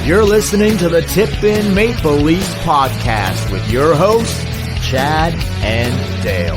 You're listening to the Tip In Maple Leafs podcast with your hosts, Chad and Dale.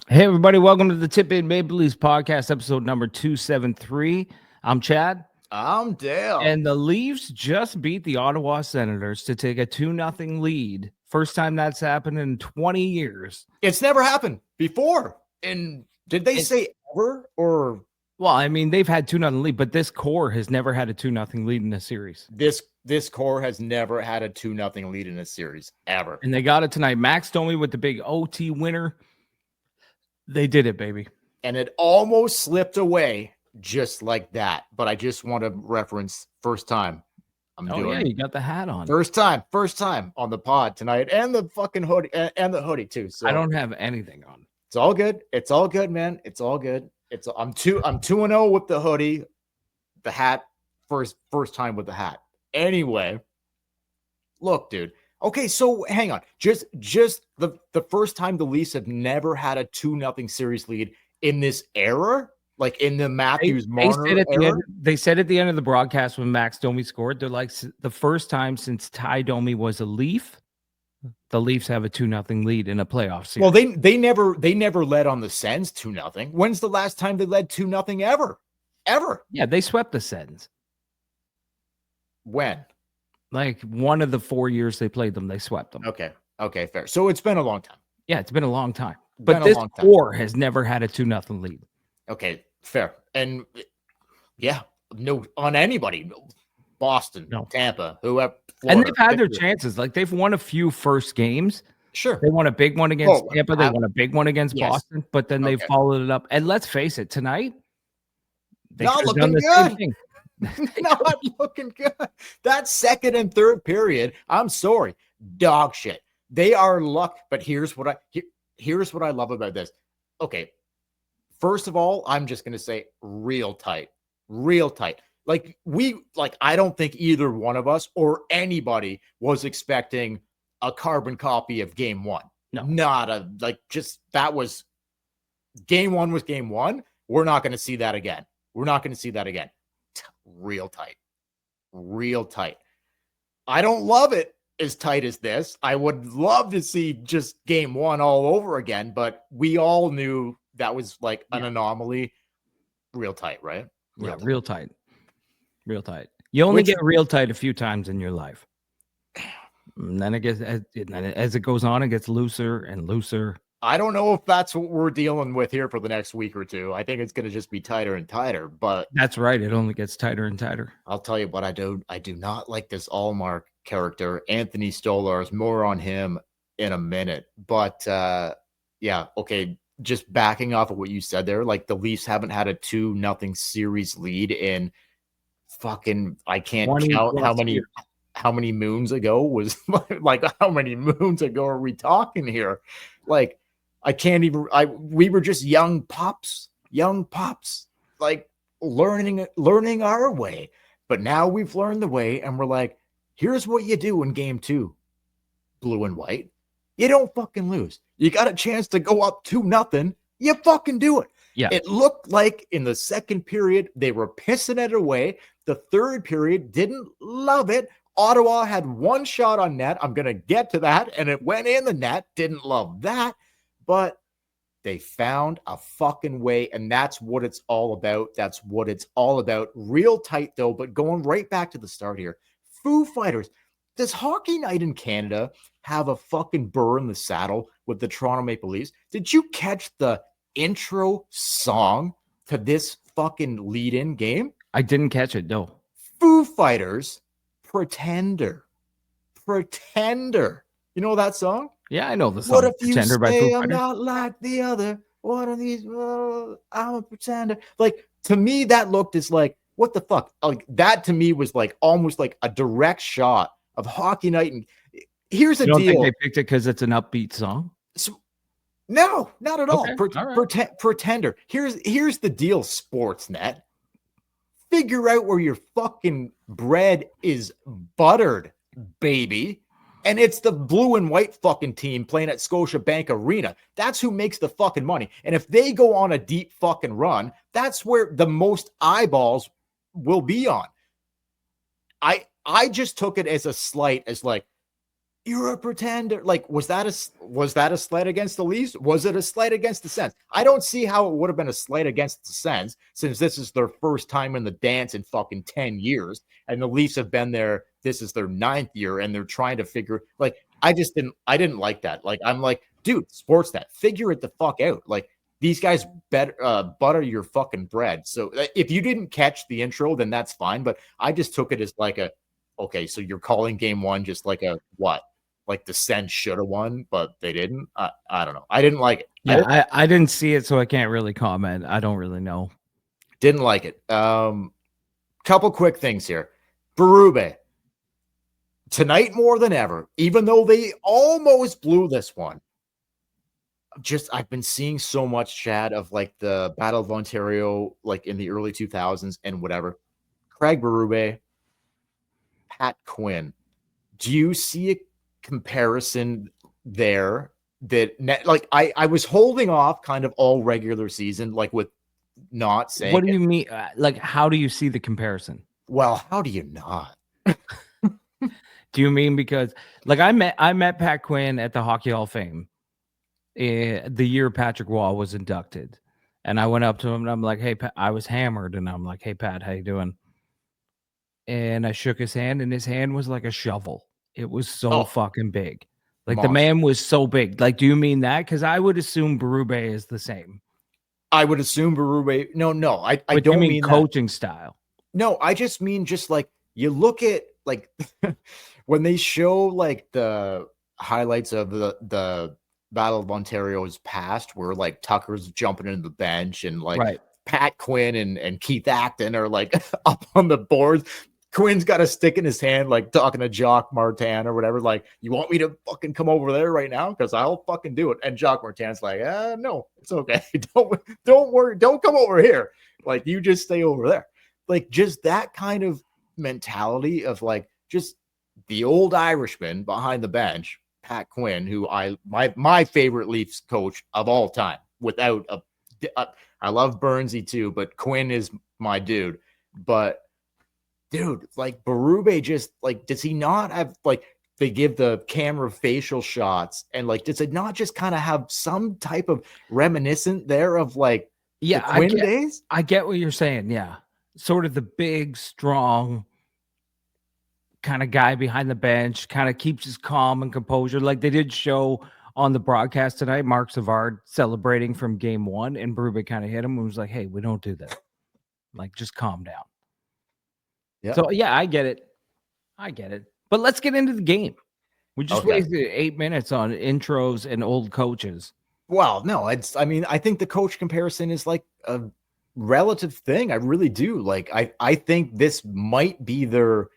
Hey, everybody. Welcome to the Tip In Maple Leafs podcast, episode number 273. I'm Chad. I'm Dale. And the Leafs just beat the Ottawa Senators to take a 2-0 lead. First time that's happened in 20 years. It's never happened before. And did they say ever or? Well, I mean, they've had 2-0 lead, but this core has never had a 2-0 lead in a series. This core has never had a 2-0 lead in a series ever. And they got it tonight. Max Domi with the big OT winner. They did it, baby. And it almost slipped away just like that. But I just want to reference first time. Yeah, you got the hat on. First time on the pod tonight, and the fucking hoodie and the hoodie too. So I don't have anything on. It's all good. It's all good, man. It's all good. I'm 2-0 with the hoodie, the hat, first time with the hat. Anyway, look, dude. Okay, so hang on. Just the first time the Leafs have never had a 2-0 series lead in this era, like in the Matthews Marner era. They said at the end of the broadcast when Max Domi scored, they're like, the first time since Ty Domi was a Leaf, the Leafs have a 2-0 lead in a playoff series. Well, they never led on the Sens 2-0. When's the last time they led 2-0 ever? Ever? Yeah, they swept the Sens. When? Like one of the 4 years they played them, they swept them. Okay, fair. So it's been a long time. Yeah, it's been a long time. But this core has never had a 2-0 lead. Okay, fair. And yeah, no on anybody. Boston, no. Tampa, whoever. Florida, and they've had their chances. Like they've won a few first games. Sure. They won a big one against Tampa. They won a big one against Boston, but then they followed it up. And let's face it, tonight, they not looking good. Not looking good. That second and third period, I'm sorry, dog shit. They are luck. But here's what I love about this. Okay, first of all, I'm just gonna say real tight. I don't think either one of us or anybody was expecting a carbon copy of game one. No, that was game one was game one. We're not going to see that again. Real tight. I don't love it as tight as this. I would love to see just game one all over again, but we all knew that was like an anomaly. Real tight, right? Real tight. You only get real tight a few times in your life. And then it gets, as it goes on, it gets looser and looser. I don't know if that's what we're dealing with here for the next week or two. I think it's going to just be tighter and tighter, but that's right. It only gets tighter and tighter. I'll tell you what I do not like this Allmark character, Anthony Stolarz. More on him in a minute, but yeah. Okay. Just backing off of what you said there, like the Leafs haven't had a 2-0 series lead in fucking, I can't count how many moons ago was like, how many moons ago are we talking here? Like, I can't even, we were just young pops, like learning our way. But now we've learned the way and we're like, here's what you do in game two, blue and white. You don't fucking lose. You got a chance to go up 2-0. You fucking do it. Yeah. It looked like in the second period, they were pissing it away. The third period didn't love it. Ottawa had one shot on net. I'm going to get to that. And it went in the net. Didn't love that. But they found a fucking way. And that's what it's all about. Real tight, though. But going right back to the start here. Foo Fighters. Does Hockey Night in Canada have a fucking burr in the saddle with the Toronto Maple Leafs? Did you catch the intro song to this fucking lead-in game? I didn't catch it, no. Foo Fighters, Pretender. You know that song? Yeah, I know the song. What if you Pretender by Foo say Fighters? I'm not like the other? One of these, I'm a pretender. Like, to me, that looked as like, what the fuck? Like, that to me was like almost like a direct shot of Hockey Night. And here's the deal. You don't think they picked it because it's an upbeat song? So, no, not at all. Okay. Pretender. Here's the deal, Sportsnet. Figure out where your fucking bread is buttered, baby. And it's the blue and white fucking team playing at Scotiabank Arena. That's who makes the fucking money. And if they go on a deep fucking run, that's where the most eyeballs will be on. I just took it as a slight, as like, you're a pretender. Like, was that a slight against the Leafs? Was it a slight against the Sens? I don't see how it would have been a slight against the Sens, since this is their first time in the dance in fucking 10 years. And the Leafs have been there. This is their 9th year, and they're trying to figure, like, I didn't like that. Like, I'm like, dude, Sportsnet, figure it the fuck out. Like, these guys butter your fucking bread. So if you didn't catch the intro, then that's fine. But I just took it as like okay, so you're calling game one just like a what? Like the Sens should have won, but they didn't. I don't know. I didn't like it. Yeah, I didn't see it, so I can't really comment. I don't really know. Didn't like it. Couple quick things here. Berube. Tonight more than ever, even though they almost blew this one. I've been seeing so much chat of like the Battle of Ontario, like in the early 2000s and whatever. Craig Berube, Pat Quinn. Do you see a comparison there that like I was holding off kind of all regular season, like with not saying what do you mean? Like, how do you see the comparison? Well, how do you not? Do you mean because like I met Pat Quinn at the Hockey Hall of Fame the year Patrick Wall was inducted, and I went up to him and I'm like, hey Pat, I was hammered, and I'm like, hey Pat, how you doing? And I shook his hand, and his hand was like a shovel. It was so fucking big. Like monster. The man was so big. Like, do you mean that? Because I would assume Berube is the same. I would assume Berube. No, I But don't you mean coaching that. Style. No, I just mean just like you look at like when they show like the highlights of the Battle of Ontario's past, where like Tucker's jumping into the bench and like right. Pat Quinn and Keith Acton are like up on the boards. Quinn's got a stick in his hand, like talking to Jacques Martin or whatever. Like, you want me to fucking come over there right now? Because I'll fucking do it. And Jacques Martin's like, no, it's okay. Don't worry. Don't come over here. Like, you just stay over there. Like, just that kind of mentality of like just the old Irishman behind the bench, Pat Quinn, who my favorite Leafs coach of all time, without I love Burnsy too, but Quinn is my dude. But dude, like Berube just like, does he not have like, they give the camera facial shots and like, does it not just kind of have some type of reminiscent there of like the Quinn days? I get what you're saying. Yeah. Sort of the big, strong kind of guy behind the bench, kind of keeps his calm and composure. Like they did show on the broadcast tonight, Mark Savard celebrating from game one, and Berube kind of hit him and was like, hey, we don't do that. Like, just calm down. Yeah. So yeah, I get it. But let's get into the game. We just wasted 8 minutes on intros and old coaches. Well, no, I mean, I think the coach comparison is like a relative thing. I really do. Like, I think this might be their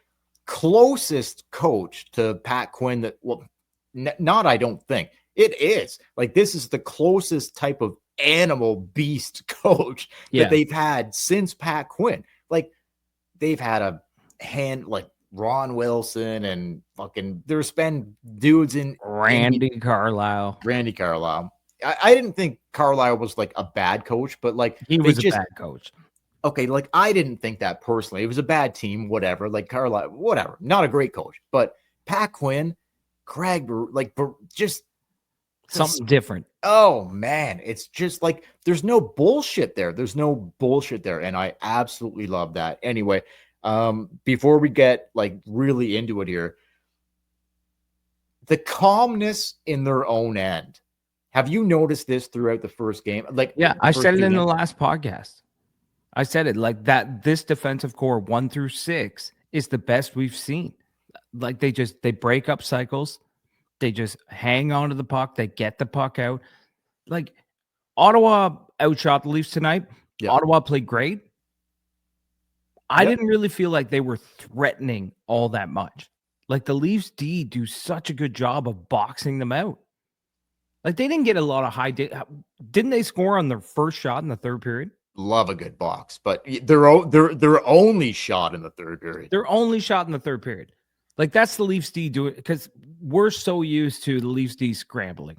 closest coach to Pat Quinn that, well, not, I don't think it is. Like, this is the closest type of animal beast coach that they've had since Pat Quinn. Like, they've had a hand like Ron Wilson and fucking, there's been dudes in Randy Carlyle. I didn't think Carlyle was like a bad coach, but like he was a bad coach. Okay, like I didn't think that personally. It was a bad team, whatever. Like Carlyle, whatever, not a great coach. But Pat Quinn, Craig, like just something different. Oh man, it's just like there's no bullshit there. And I absolutely love that. Anyway, before we get like really into it here, the calmness in their own end. Have you noticed this throughout the first game? Like, yeah, I said it in the last podcast. I said it like that. This defensive core 1 through 6 is the best we've seen. Like they break up cycles. They just hang on to the puck. They get the puck out. Like Ottawa outshot the Leafs tonight. Yeah. Ottawa played great. I didn't really feel like they were threatening all that much. Like the Leafs D do such a good job of boxing them out. Like they didn't get a lot of high. Didn't they score on their first shot in the third period? Love a good box, but their only shot in the third period. Their only shot in the third period. Like that's the Leafs D doing because we're so used to the Leafs D scrambling,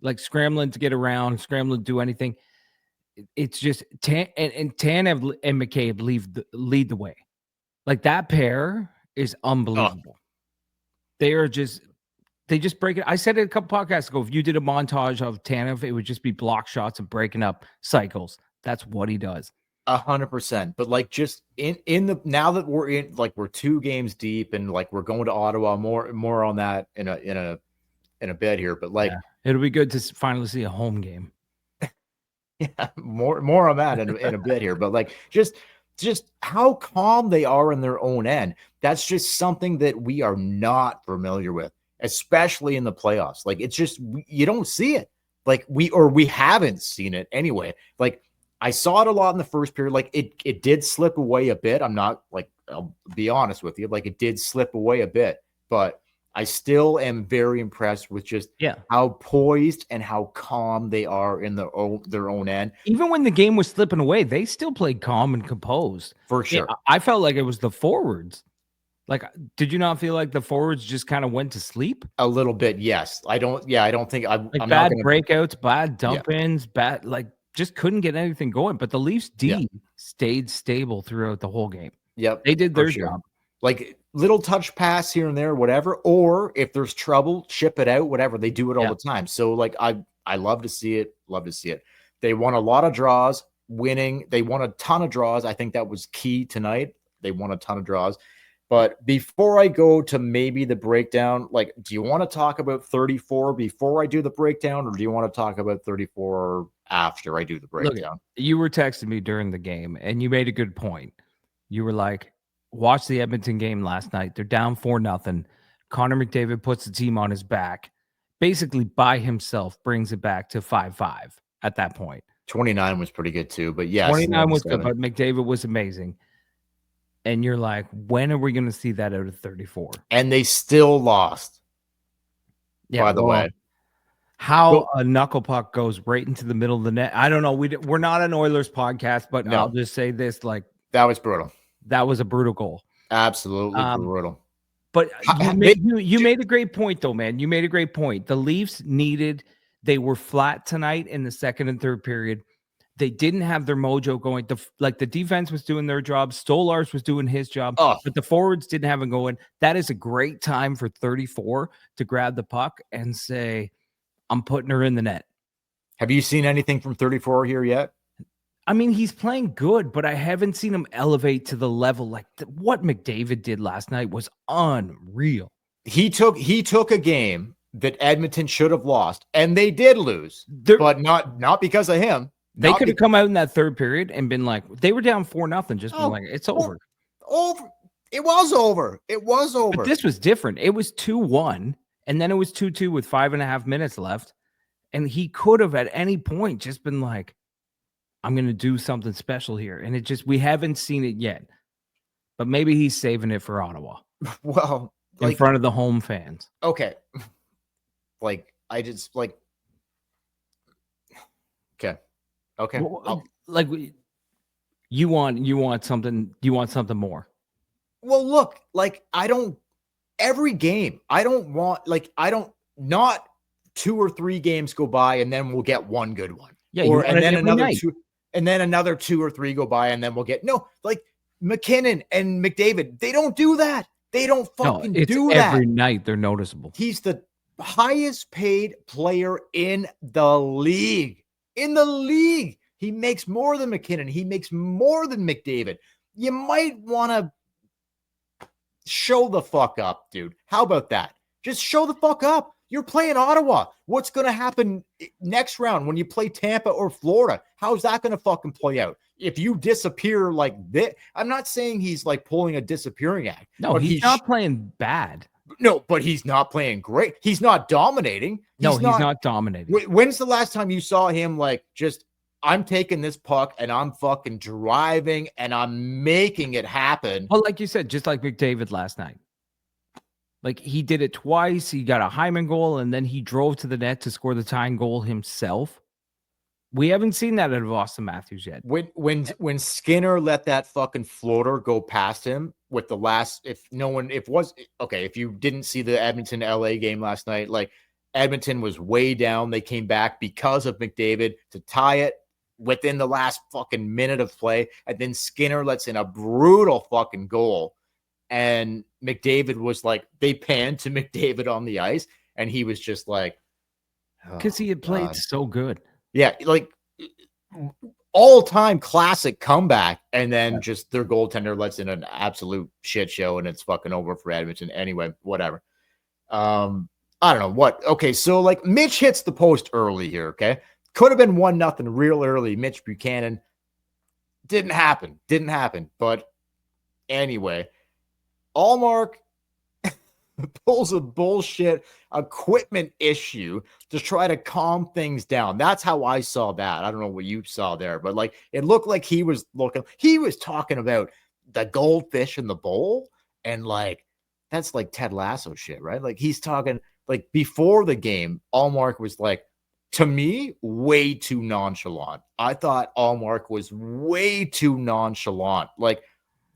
like scrambling to get around, scrambling to do anything. It's just and Tanev and McCabe lead the way. Like that pair is Oh, unbelievable. They just break it. I said it a couple podcasts ago. If you did a montage of Tanev, it would just be block shots and breaking up cycles. That's what he does. 100%. But like just in the now that we're in like we're 2 games deep and like we're going to Ottawa, more on that in a bit here. But like it'll be good to finally see a home game. Yeah, more on that in a bit here, but like just how calm they are in their own end. That's just something that we are not familiar with, especially in the playoffs. Like it's just you don't see it. Like we haven't seen it anyway. Like I saw it a lot in the first period. Like it did slip away a bit. I'm not like I'll be honest with you. Like it did slip away a bit, but I still am very impressed with just how poised and how calm they are in their own end. Even when the game was slipping away, they still played calm and composed. For sure. I felt like it was the forwards. Like, did you not feel like the forwards just kind of went to sleep? A little bit, yes. I don't think I'm like I'm bad not gonna breakouts, bad dump-ins, bad like just couldn't get anything going. But the Leafs D stayed stable throughout the whole game. Yep. They did their job. Like little touch pass here and there, whatever. Or if there's trouble, ship it out, whatever. They do it all the time. So like I love to see it. Love to see it. They won a lot of draws, winning. They won a ton of draws. I think that was key tonight. They won a ton of draws. But before I go to maybe the breakdown, like, do you want to talk about 34 before I do the breakdown, or do you want to talk about 34 after I do the breakdown? Look, you were texting me during the game, and you made a good point. You were like, watch the Edmonton game last night. They're down 4-0. Connor McDavid puts the team on his back, basically by himself, brings it back to 5-5 at that point. 29 was pretty good too, but yes. 29 was good, but McDavid was amazing. And you're like, when are we going to see that out of 34? And they still lost. Yeah, by the way. How a knuckle puck goes right into the middle of the net. I don't know. We're not an Oilers podcast, but I'll just say this. Like, that was brutal. That was a brutal goal. Absolutely brutal. But you made a great point, though, man. You made a great point. The Leafs they were flat tonight in the second and third period. They didn't have their mojo going. The defense was doing their job. Stolarz was doing his job, but the forwards didn't have it going. That is a great time for 34 to grab the puck and say, I'm putting her in the net. Have you seen anything from 34 here yet? I mean, he's playing good, but I haven't seen him elevate to the level like what McDavid did last night was unreal. He took a game that Edmonton should have lost, and they did lose, but not because of him. They could have come out in that third period and been like, they were down 4-0, just been like, it's over. Over. It was over. It was over. But this was different. It was 2-1, and then it was 2-2 with 5.5 minutes left. And he could have at any point just been like, I'm going to do something special here. And we haven't seen it yet. But maybe he's saving it for Ottawa. Well, in front of the home fans. Okay. Like, I just like, okay. Okay. Well, like you want something more. Well, look, like every game, not 2 or 3 games go by and then we'll get one good one. Yeah. And then another 2, and then another 2 or 3 go by and then we'll get like McKinnon and McDavid. They don't do that. They don't fucking do that. Every night they're noticeable. He's the highest paid player in the league. He makes more than McKinnon. He makes more than McDavid. You might want to show the fuck up, dude. How about that? Just show the fuck up. You're playing Ottawa. What's going to happen next round when you play Tampa or Florida? How's that going to fucking play out? If you disappear like this, I'm not saying he's like pulling a disappearing act. No, he's not playing bad. No, but he's not playing great. He's not dominating. He's not dominating. When's the last time you saw him like just, I'm taking this puck and I'm fucking driving and I'm making it happen? Well, like you said, just like McDavid last night. Like he did it twice. He got a Hyman goal and then he drove to the net to score the tying goal himself. We haven't seen that out of Austin Matthews yet. When Skinner let that fucking floater go past him with the last, if you didn't see the Edmonton LA game last night, like Edmonton was way down. They came back because of McDavid to tie it within the last fucking minute of play. And then Skinner lets in a brutal fucking goal. And McDavid was like, they panned to McDavid on the ice. And he was just like, because he had played so good. Yeah, like all-time classic comeback, and then just their goaltender lets in an absolute shit show, and it's fucking over for Edmonton. Anyway, whatever. I don't know what. Okay, so like Mitch hits the post early here. Okay, could have been 1-0 real early. Mitch Buchanan didn't happen. But anyway, Allmark pulls a bullshit equipment issue to try to calm things down. That's how I saw that. I don't know what you saw there, but like it looked like he was talking about the goldfish in the bowl, and like that's like Ted Lasso shit, right? Like he's talking like before the game, Allmark was like, to me, way too nonchalant. I thought Allmark was way too nonchalant. Like,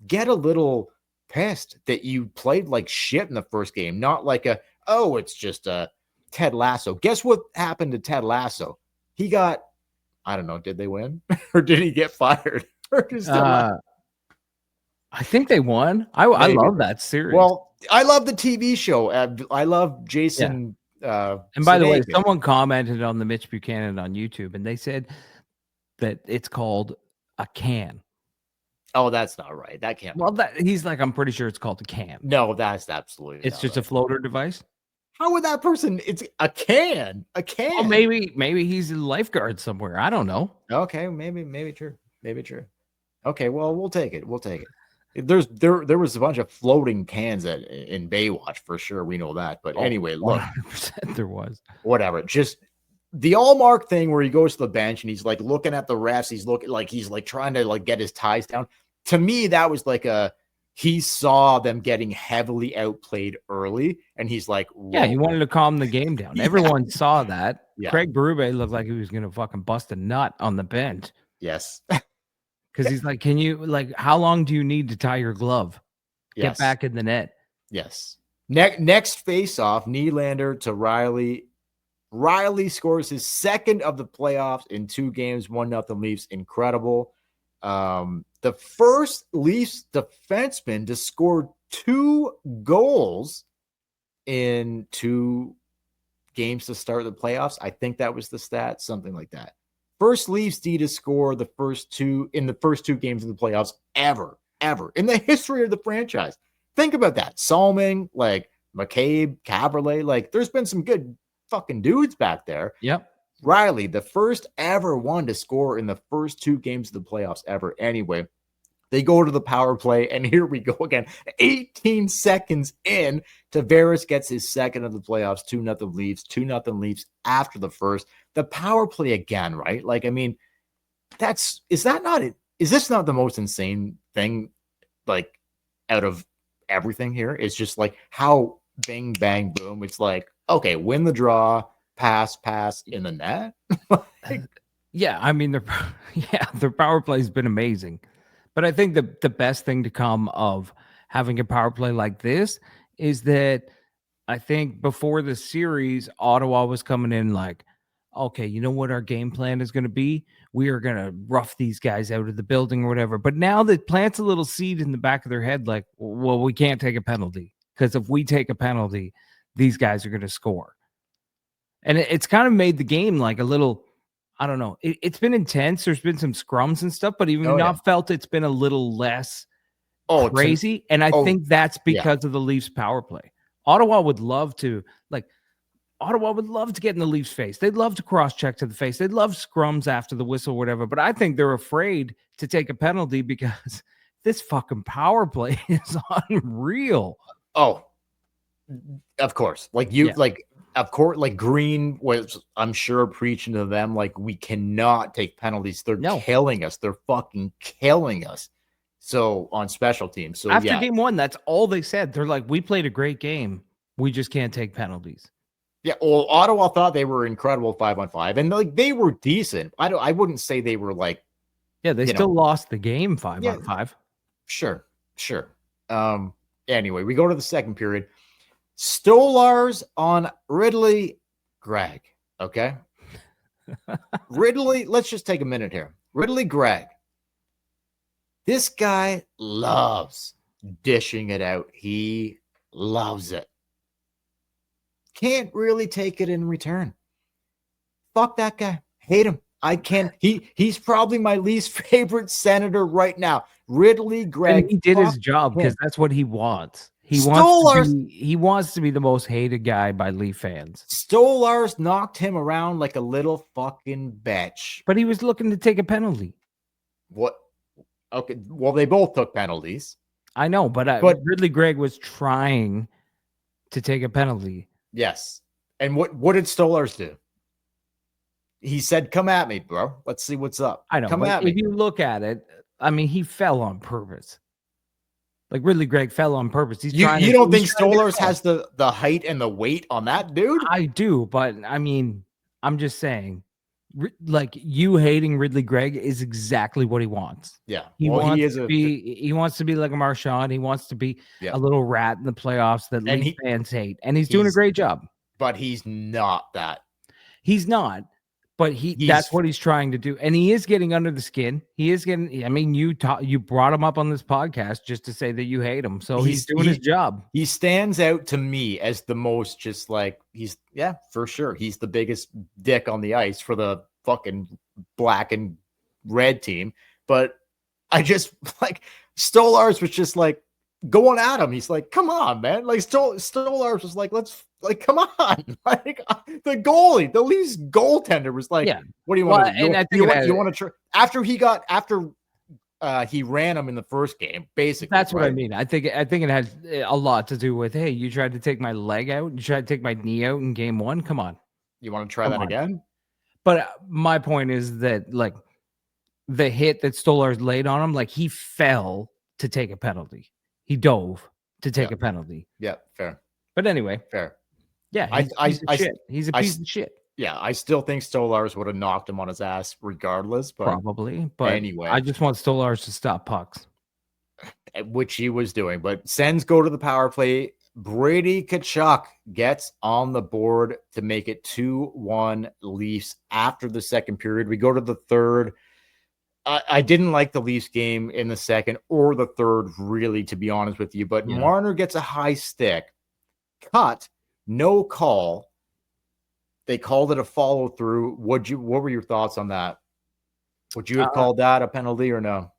get a little pissed that you played like shit in the first game, not like it's just a Ted Lasso. Guess what happened to Ted Lasso? He got, I don't know, did they win or did he get fired? I think they won. I love that series. Well, I love the TV show. I love Jason. And by the way, someone commented on the Mitch Buchanan on YouTube, and they said that it's called a can. Oh, that's not right. That can't. Well, he's like, I'm pretty sure it's called a can. No, that's absolutely. It's just right. A floater device. How would that person? It's a can. A can. Well, maybe he's a lifeguard somewhere. I don't know. Okay, maybe true. Okay, well, we'll take it. There was a bunch of floating cans in Baywatch for sure. We know that. But anyway, look, 100% there was. Whatever. Just the Allmark thing where he goes to the bench and he's like looking at the refs. He's like trying to like get his ties down. To me, that was like he saw them getting heavily outplayed early, and he's like, whoa. Yeah, he wanted to calm the game down. Yeah. Everyone saw that. Yeah. Craig Berube looked like he was going to fucking bust a nut on the bench. Yes. Because he's like, can you, like, how long do you need to tie your glove? Get back in the net. Yes. Next face-off, Nylander to Riley. Riley scores his second of the playoffs in 2 games, 1-0 Leafs. Incredible. The first Leafs defenseman to score 2 goals in 2 games to start the playoffs. I think that was the stat, something like that. First Leafs D to score the first 2 games of the playoffs ever in the history of the franchise. Think about that. Salming, like McCabe, Caberlet, like there's been some good fucking dudes back there. Yep. Riley, the first ever one to score in the first 2 games of the playoffs ever. Anyway, they go to the power play, and here we go again. 18 seconds in, Tavares gets his second of the playoffs, 2-0 Leafs, 2-0 Leafs after the first. The power play again, right? Like, I mean, is this not the most insane thing, like, out of everything here? It's just like how bing, bang, boom. It's like, okay, win the draw, pass in the net. Yeah, I mean, their power play has been amazing. But I think the best thing to come of having a power play like this is that I think before the series, Ottawa was coming in like, okay, you know what our game plan is going to be? We are going to rough these guys out of the building or whatever. But now that plants a little seed in the back of their head, like, well, we can't take a penalty because if we take a penalty, these guys are going to score. And it's kind of made the game like a little, I don't know. It's been intense. There's been some scrums and stuff, but even felt it's been a little less crazy. And I think that's because of the Leafs power play. Ottawa would love to get in the Leafs face. They'd love to cross check to the face. They'd love scrums after the whistle, or whatever. But I think they're afraid to take a penalty because this fucking power play is unreal. Oh, of course. Of course, like Green was, I'm sure, preaching to them, like, we cannot take penalties. They're killing us. They're fucking killing us. So on special teams. So after game 1, that's all they said. They're like, we played a great game. We just can't take penalties. Yeah, well, Ottawa thought they were incredible 5-on-5, and like they were decent. I wouldn't say they were like, Yeah, they you still know, lost the game 5 yeah, on 5. sure, sure. Anyway, we go to the second period. Stolarz on Ridley Gregg. Okay. Ridley, let's just take a minute here. Ridley Gregg. This guy loves dishing it out. He loves it. Can't really take it in return. Fuck that guy. Hate him. I can't. He's probably my least favorite senator right now. Ridley And Gregg. he did Fuck his job because him. that's what he wants. Stolarz He wants to be the most hated guy by Leaf fans. Stolarz knocked him around like a little fucking bitch. But he was looking to take a penalty. What? Okay. Well, they both took penalties. I know, but Ridley Gregg was trying to take a penalty. Yes. And what did Stolarz do? He said, "Come at me, bro. Let's see what's up. I know, Come but at if me." you look at it, I mean, he fell on purpose. Like Ridley Gregg fell on purpose. He's trying. You don't think Stolarz has the height and the weight on that dude? I do, but I mean, I'm just saying, like you hating Ridley Gregg is exactly what he wants. Yeah. He Well, wants to be. He wants to be like a Marchand. He wants to be a little rat in the playoffs that Leaf fans hate, and he's doing a great job. But he's not that. He's not. But that's what he's trying to do. And he is getting under the skin. He is getting, I mean, you brought him up on this podcast just to say that you hate him. So he's doing his job. He stands out to me as the most just like for sure. He's the biggest dick on the ice for the fucking black and red team. But I just like Stolarz was just like going at him. He's like, come on, man. Like Stolarz was like, come on. Like the goalie, the Leafs goaltender was like, what do you want to do? You want to try after he ran him in the first game, basically. That's what I mean. I think it had a lot to do with, hey, you tried to take my leg out, you tried to take my knee out in game 1. Come on. You want to try that again? But my point is that like the hit that Stolarz laid on him, like he fell to take a penalty. He dove to take a penalty. Yeah, fair. But anyway, fair. Yeah, he's a piece of shit. Yeah, I still think Stolarz would have knocked him on his ass regardless. But probably. But anyway, I just want Stolarz to stop pucks, which he was doing. But Sens go to the power play. Brady Tkachuk gets on the board to make it 2-1 Leafs after the second period. We go to the third. I didn't like the Leafs game in the second or the third, really, to be honest with you. But Marner gets a high stick. Cut. No call. They called it a follow through. What were your thoughts on that? Would you have called that a penalty or no?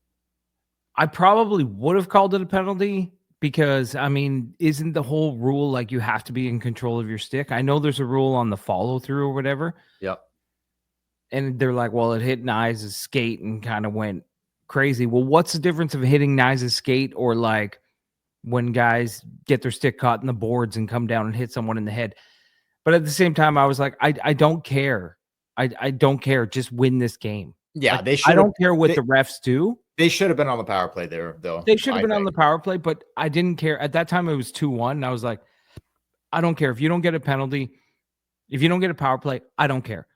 I probably would have called it a penalty because, I mean, isn't the whole rule like you have to be in control of your stick? I know there's a rule on the follow through or whatever. Yep. And they're like, well, it hit Nyes' skate and kind of went crazy. Well, what's the difference of hitting Nyes' skate or like when guys get their stick caught in the boards and come down and hit someone in the head? But at the same time, I was like, I don't care. I don't care. Just win this game. Yeah, like, they should. I don't care what the refs do. They should have been on the power play there, though. They should have been on the power play, but I didn't care. At that time, it was 2-1. And I was like, I don't care. If you don't get a penalty, if you don't get a power play, I don't care.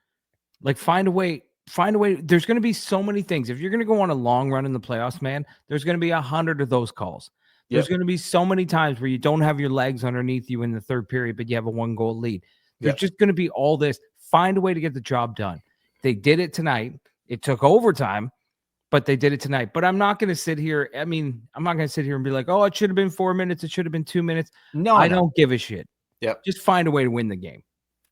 Like, find a way. There's going to be so many things. If you're going to go on a long run in the playoffs, man, there's going to be 100 of those calls. There's going to be so many times where you don't have your legs underneath you in the third period, but you have a 1-goal lead. There's just going to be all this. Find a way to get the job done. They did it tonight. It took overtime, but they did it tonight. But I'm not going to sit here. I mean, I'm not going to sit here and be like, oh, it should have been 4 minutes. It should have been 2 minutes. No, I don't give a shit. Yep. Just find a way to win the game.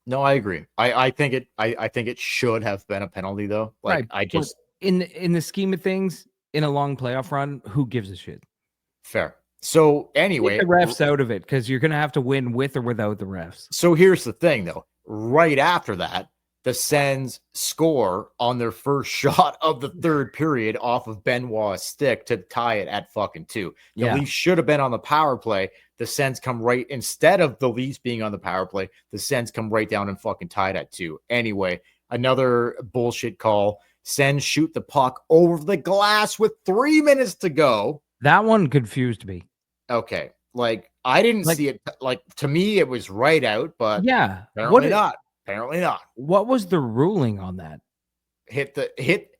No, I agree. I think it should have been a penalty though. Like right. I just in the scheme of things, in a long playoff run, who gives a shit? Fair. So anyway, take the refs out of it because you're going to have to win with or without the refs. So here's the thing, though. Right after that, the Sens score on their first shot of the third period off of Benoit's stick to tie it at fucking 2. The Leafs should have been on the power play. The Sens come right instead of the Leafs being on the power play. The Sens come right down and fucking tie it at 2. Anyway, another bullshit call. Sens shoot the puck over the glass with 3 minutes to go. That one confused me. Okay, like I didn't Like, see it. Like, to me, it was right out, but yeah. apparently not. Apparently not. What was the ruling on that? Hit the Because hit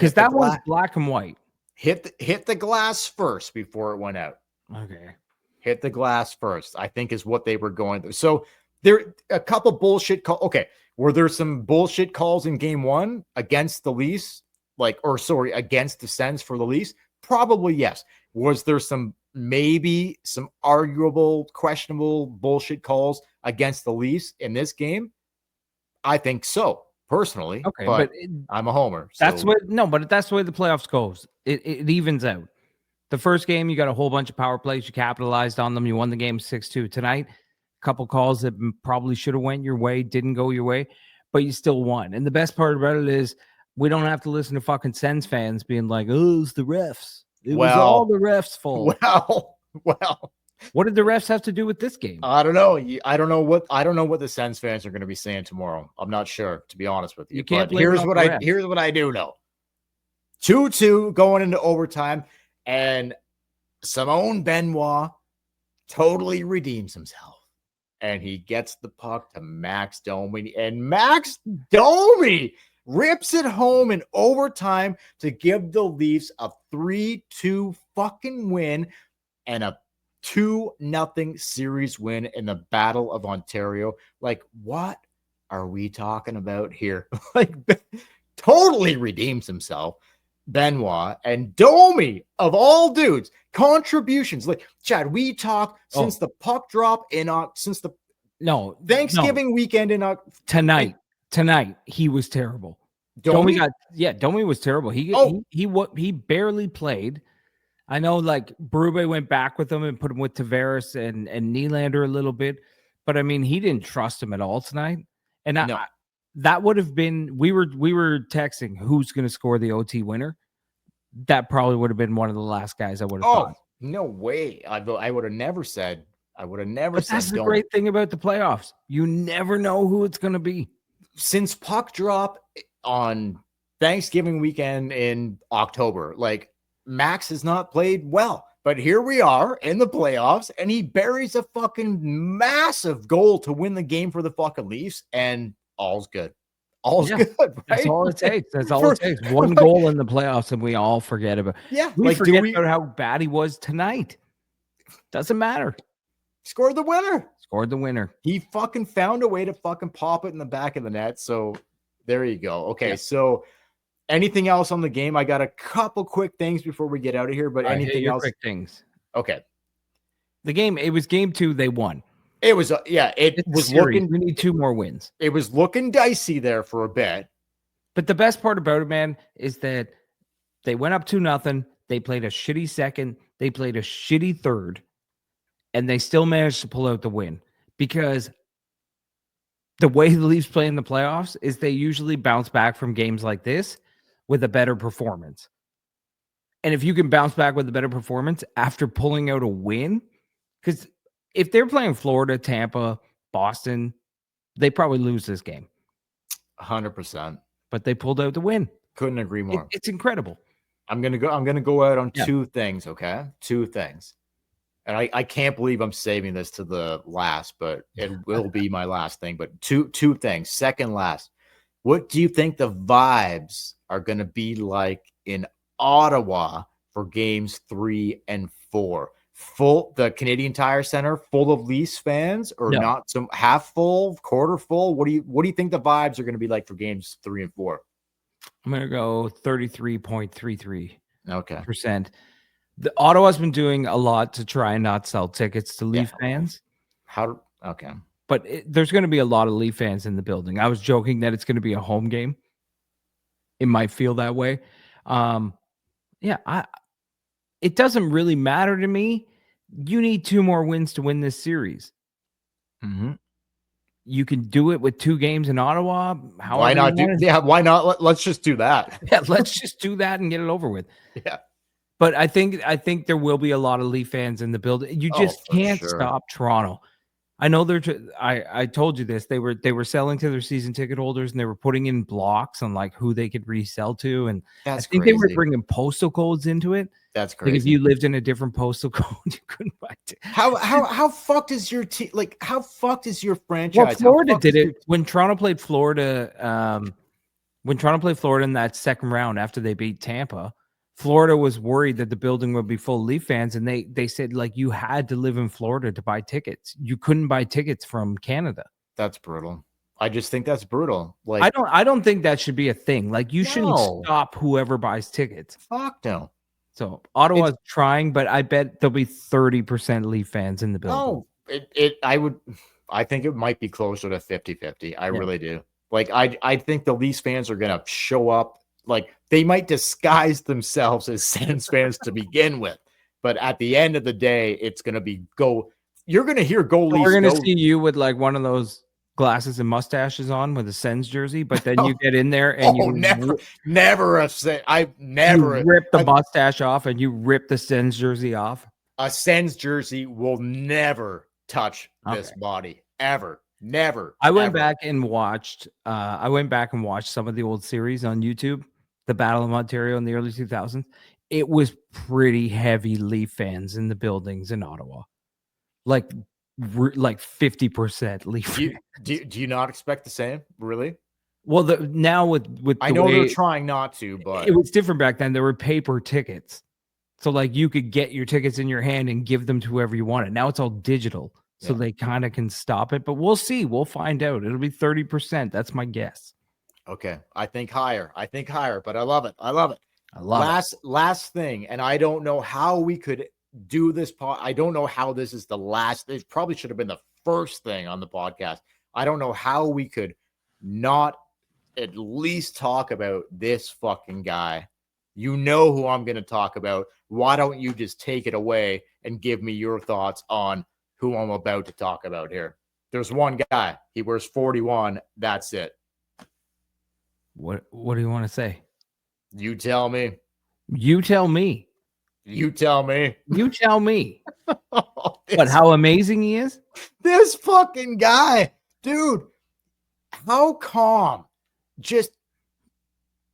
the that one's glass black and white. hit the glass first before it went out. Okay. Hit the glass first, I think, is what they were going through. So there a couple bullshit call. Okay, were there some bullshit calls in game one against the Leafs? Against the Sens for the Leafs? Probably yes. Was there maybe some arguable, questionable bullshit calls against the Leafs in this game? I think so, personally, Okay, but I'm a homer. that's So, what no, but that's the way the playoffs goes. It evens out. The first game, you got a whole bunch of power plays. You capitalized on them. You won the game 6-2. Tonight, a couple calls that probably should have went your way, didn't go your way, but you still won. And the best part about it is we don't have to listen to fucking Sens fans being like, "Oh, it's the refs. It was all the refs' fault." well. What did the refs have to do with this game? I don't know. I don't know what the Sens fans are going to be saying tomorrow. I'm not sure, to be honest with you. You can't But blame it on the refs. here's what I do know. 2-2 going into overtime, and Simone Benoit totally redeems himself. And he gets the puck to Max Domi, and Max Domi rips it home in overtime to give the Leafs a 3-2 fucking win and a 2-0 series win in the Battle of Ontario. Like, what are we talking about here? Like, totally redeems himself. Benoit and Domi, of all dudes, contributions. Like, Chad, we talked since the puck drop since the Thanksgiving weekend in tonight. He was terrible. Domi was terrible. He barely played. I know, like, Berube went back with him and put him with Tavares and Nylander a little bit, but I mean, he didn't trust him at all tonight. And that would have been we were texting who's going to score the OT winner. That probably would have been one of the last guys I would have thought. No way! I would have never said. But that's the great thing about the playoffs. You never know who it's going to be. Since puck drop on Thanksgiving weekend in October, like, Max has not played well. But here we are in the playoffs, and he buries a fucking massive goal to win the game for the fucking Leafs, and all's good. All's good, right? That's all it takes. That's all it takes. One goal in the playoffs, and we all forget about it. Yeah. We forget about how bad he was tonight. Doesn't matter. Scored the winner. He fucking found a way to fucking pop it in the back of the net. So there you go. Okay, so anything else on the game? I got a couple quick things before we get out of here, but anything else? Quick things. Okay. The game, it was game 2. They won. It was, looking. We need 2 more wins. It was looking dicey there for a bit. But the best part about it, man, is that they went up 2-0. They played a shitty second. They played a shitty third. And they still managed to pull out the win, because the way the Leafs play in the playoffs is they usually bounce back from games like this with a better performance. And if you can bounce back with a better performance after pulling out a win, because if they're playing Florida, Tampa, Boston, they probably lose this game. 100%. But they pulled out the win. Couldn't agree more. It's incredible. I'm gonna go out on 2 things. Okay, 2 things. And I can't believe I'm saving this to the last, but it will be my last thing. But two things. Second last. What do you think the vibes are going to be like in Ottawa for games 3 and 4? The Canadian Tire Center full of Leafs fans, or not? Some half full, quarter full? What do you think the vibes are going to be like for games 3 and 4? I'm going to go 33.33%. Okay. The Ottawa's been doing a lot to try and not sell tickets to Leaf fans. Okay. But there's going to be a lot of Leaf fans in the building. I was joking that it's going to be a home game. It might feel that way. It doesn't really matter to me. You need 2 more wins to win this series. Mm-hmm. You can do it with 2 games in Ottawa. Why not why not? Let's just do that. Yeah, let's just do that and get it over with. Yeah. But I think there will be a lot of Leaf fans in the building. You just can't stop Toronto. I know I told you this. They were selling to their season ticket holders, and they were putting in blocks on like who they could resell to, and I That's think they were crazy. bringing postal codes into it. That's Like if crazy. you lived in a different postal code, you couldn't buy tickets. How fucked is your team? Like, how fucked is your Well, franchise? How Florida fucked did is it your when Toronto played Florida. When Toronto played Florida in that second round after they beat Tampa, Florida was worried that the building would be full of Leaf fans, and they said like you had to live in Florida to buy tickets. You couldn't buy tickets from Canada. That's brutal. I just think that's brutal. I Like, don't think that should be a thing. Like you shouldn't no, stop whoever buys tickets. fuck no. So It's Ottawa's trying, but I bet there'll be 30% Leaf fans in the building. no, I think it might be closer to 50-50. I Yeah. really do. Like, I think the Leafs fans are gonna show up. Like, they might disguise themselves as Sens fans to begin with, but at the end of the day, it's gonna be go. You're gonna hear "Go So we're Leafs, gonna go." see you with like one of those glasses and mustaches on with a Sens jersey, but then you Oh, get in there and never a Sen. I've never. you rip the mustache off and you rip the Sens jersey off. A Sens jersey will never touch this Okay. body ever. Never. I went ever. back and watched some of the old series on YouTube, the Battle of Ontario in the early 2000s. It was pretty heavy Leaf fans in the buildings in Ottawa. Like 50% Leaf Do you, fans. do you not expect the same? Really? Well, now with I the know they're way trying not to, but it was different back then. There were paper tickets. So like you could get your tickets in your hand and give them to whoever you wanted. Now it's all digital. So Yeah. they kind of can stop it, but we'll see. We'll find out. It'll be 30%. That's my guess. okay. I think higher, but I love it. I love it. I love Last thing, and I don't know how we could do this. I don't know how this is the last. It probably should have been the first thing on the podcast. I don't know how we could not at least talk about this fucking guy. You know who I'm going to talk about. Why don't you just take it away and give me your thoughts on who I'm about to talk about here? There's one guy. He wears 41. That's it. What do you want to say? You tell me. You tell me. You tell me. You tell me. This, But how amazing he is? this fucking guy, dude. How calm. Just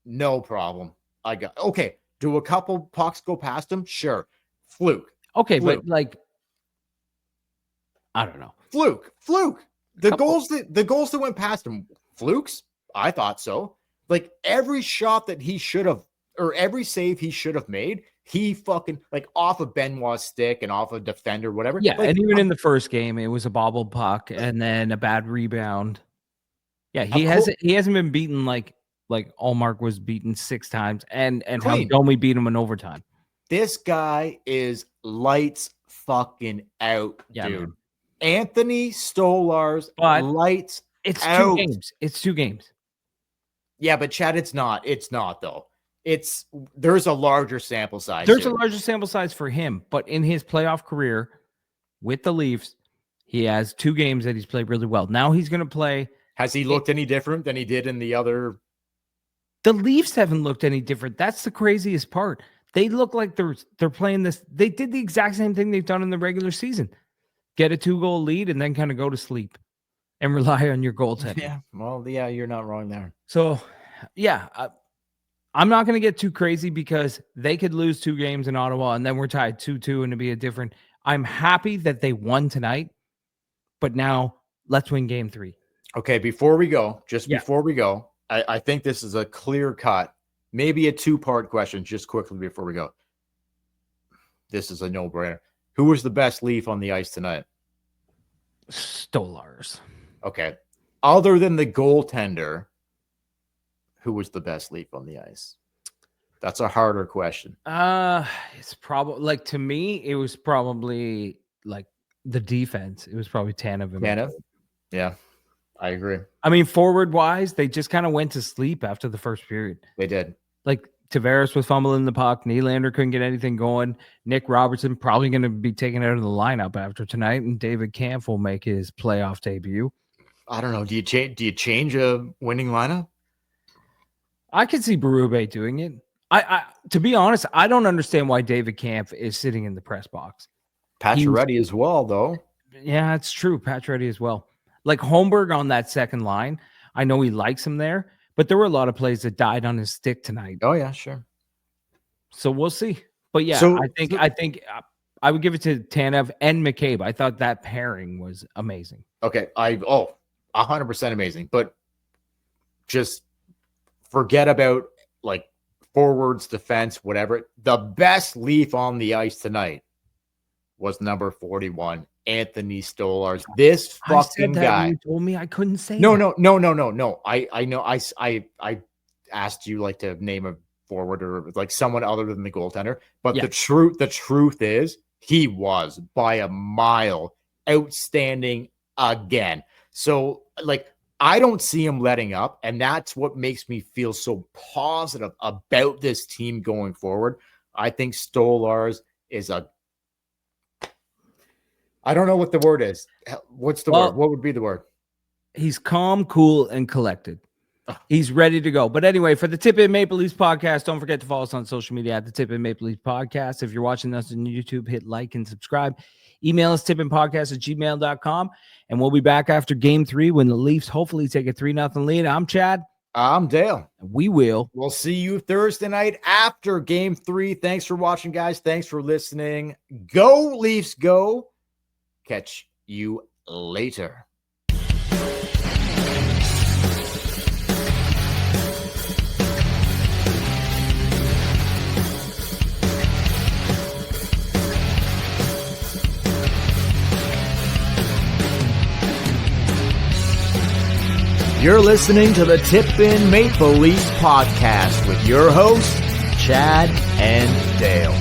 no problem. I got okay. Do a couple pucks go past him? Sure. Fluke. Okay, Fluke. but like I don't know. Fluke. The goals that went past him, flukes? I thought so. Like every shot that he should have, or every save he should have made, he fucking like off of Benoit's stick and off a defender, whatever. Yeah, like, and even in the first game, it was a bobble puck and then a bad rebound. Yeah, he hasn't been beaten like Allmark was beaten 6 times, and how Domi beat him in overtime. This guy is lights fucking out, Yeah, dude. man. Anthony Stolarz, lights it's out. 2 games. It's 2 games. Yeah, but Chad, it's not though. There's a larger sample size. There's a larger sample size for him, but in his playoff career with the Leafs, he has 2 games that he's played really well. Now he's going to play. Has he looked any different than he did in the other? The Leafs haven't looked any different. That's the craziest part. They look like they're playing this. They did the exact same thing they've done in the regular season. Get a 2-goal lead and then kind of go to sleep and rely on your goaltender. Yeah, well, yeah, you're not wrong there. So, yeah, I'm not going to get too crazy because they could lose 2 games in Ottawa and then we're tied 2-2 and it'd be a different. I'm happy that they won tonight, but now let's win game 3. Okay, before we go, I think this is a clear cut, maybe a 2-part question, just quickly before we go. This is a no-brainer. Who was the best Leaf on the ice tonight? Stolarz. Okay. Other than the goaltender, who was the best Leaf on the ice? That's a harder question. It's probably like to me, it was probably like the defense. It was probably Tanev. Tanev? Yeah, I agree. I mean, forward wise, they just kind of went to sleep after the first period. They did. Like Tavares was fumbling the puck. Nylander couldn't get anything going. Nick Robertson probably going to be taken out of the lineup after tonight, and David Kampf will make his playoff debut. I don't know. Do you change a winning lineup? I could see Berube doing it. I to be honest, I don't understand why David Kampf is sitting in the press box. Pacioretty as well, though. Yeah, it's true. Pacioretty as well. Like Holmberg on that second line. I know he likes him there, but there were a lot of plays that died on his stick tonight. Oh yeah, sure. So we'll see. But yeah, So I think I would give it to Tanev and McCabe. I thought that pairing was amazing. Okay, 100% amazing. But just forget about like forwards, defense, whatever. The best Leaf on the ice tonight was number 41, Anthony Stolarz. This fucking guy. You told me I couldn't say no, that. No. I know. I asked you like to name a forward or like someone other than the goaltender. But Yeah. the truth is he was by a mile outstanding again. So like I don't see him letting up, and that's what makes me feel so positive about this team going forward. I think Stolarz is I don't know what the word is. What's the word? What would be the word? He's calm, cool, and collected. He's ready to go. But anyway, for the Tip In Maple Leafs podcast, don't forget to follow us on social media at the Tip In Maple Leafs podcast. If you're watching us on YouTube, hit like and subscribe. Email us tipinpodcast@gmail.com. And we'll be back after game 3 when the Leafs hopefully take a 3-0 lead. I'm Chad. I'm Dale. We'll see you Thursday night after game 3. Thanks for watching, guys. Thanks for listening. Go Leafs, go. Catch you later. You're listening to the Tip In Maple Leafs podcast with your hosts, Chad and Dale.